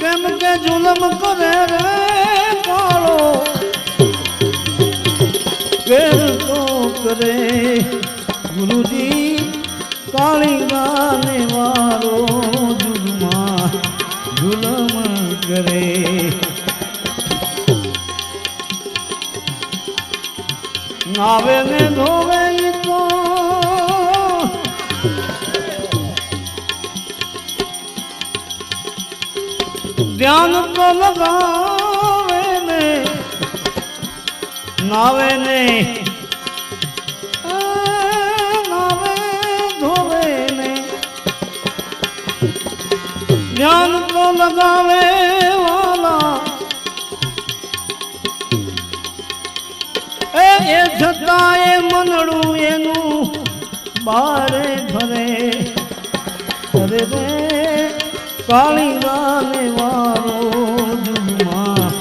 કેમ કે જુલમ કરે રે કાળો કેર તો કરે ગુરુજી કાળી ગાને વાળો જુલમાં જુલમ કરે નાવે ને ધોવે તો ધ્યાન તો લગાવે ને નાવે ને નાવે ધોવે ને ધ્યાન તો લગાવે વાલા એ છતાં એ મનડું એનું બારે ભરે અરે રે કાળી ગાને વાળો જુલમાં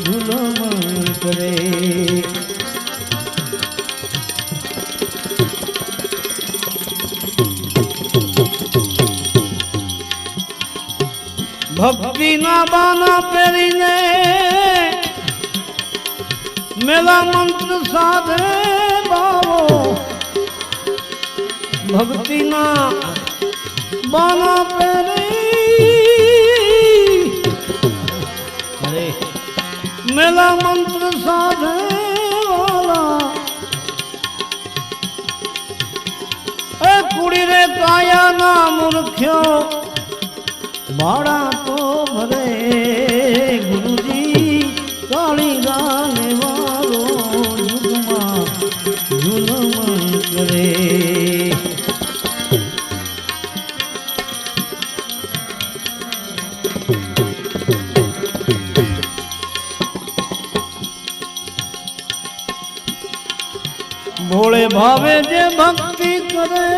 જુલમ કરે ભક્તિના બાના પહેરીને મેલા મંત્ર સાધે બાવો ભક્તિના બાના પહેરી મેલા મંત્ર સાધે વાલા એ કુડી રે કાયાના મૂર્ખ્યો બાળા તો ભરે ગુરુજી કાળી ગાને વાળો યુગમાં જુલમ કરે ભોળે ભાવે જે ભક્તિ કરે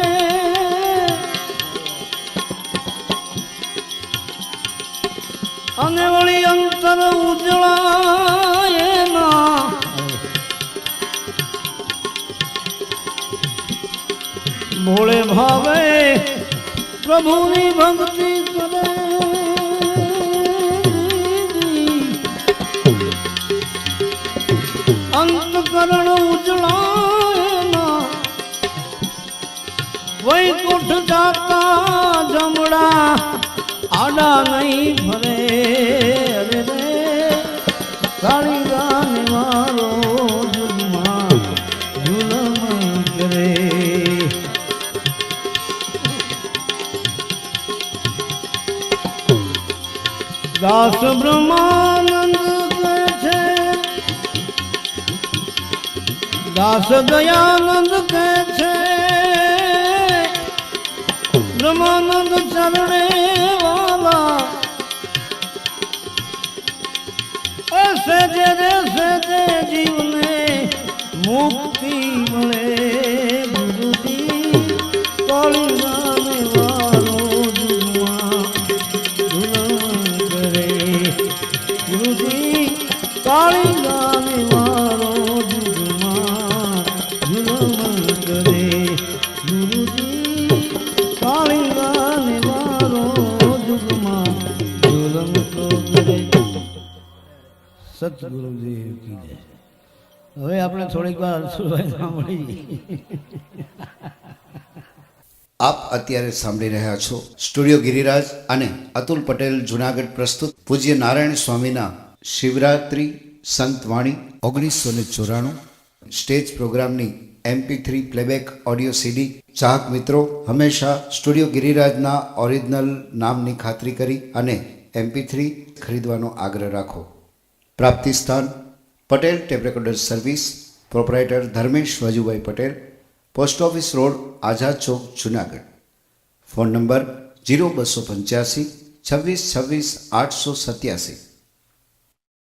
અને વળી અંતર ઉજળાય ના ભોળે ભાવે પ્રભુની ભક્તિ કરે અંતકરણ ઉજળાય વૈકુંઠ જાતા જમડા આડા નહીં ભરે અરે રે કાળી ગાને વાળો જુલમાં જુલમ કરે દાસ બ્રહ્માનંદ કહે છે દાસ દયાનંદ કહે છે બ્રહ્માનંદ ચરણે વાલા સજે રે સજે જીવને મુક્તિ મળે ગુરુજી કાળી ગાને વાળો જુલમાં જુલમ કરે ગુરુજી કાળી ગાને વાળો જુલમાં જુલમ કરે ગુરુજી કાળી ગાને વાળો જુગમાં જુલમ તો કરે સતગુરુદેવ કી જય હવે આપણે થોડીક વાર સુરભાઈ સાંભળી આપ અત્યારે સાંભળી રહ્યા છો સ્ટુડિયો ગિરિરાજ અને અતુલ પટેલ જુનાગઢ પ્રસ્તુત પૂજ્ય નારાયણ સ્વામીના શિવરાત્રી સંતવાણી 1994 સ્ટેજ પ્રોગ્રામની MP3 પ્લેબેક ઓડિયો CD ચાહક મિત્રો હંમેશા સ્ટુડિયો ગિરિરાજના ઓરિજિનલ નામની ખાતરી કરી અને MP3 ખરીદવાનો આગ્રહ રાખો. પ્રાપ્તિ સ્થાન Patel tape recorder service, proprietor Dharmesh Vajubhai Patel, post office road, Azad Chowk, Junagadh. Phone number 0285 26 26 887.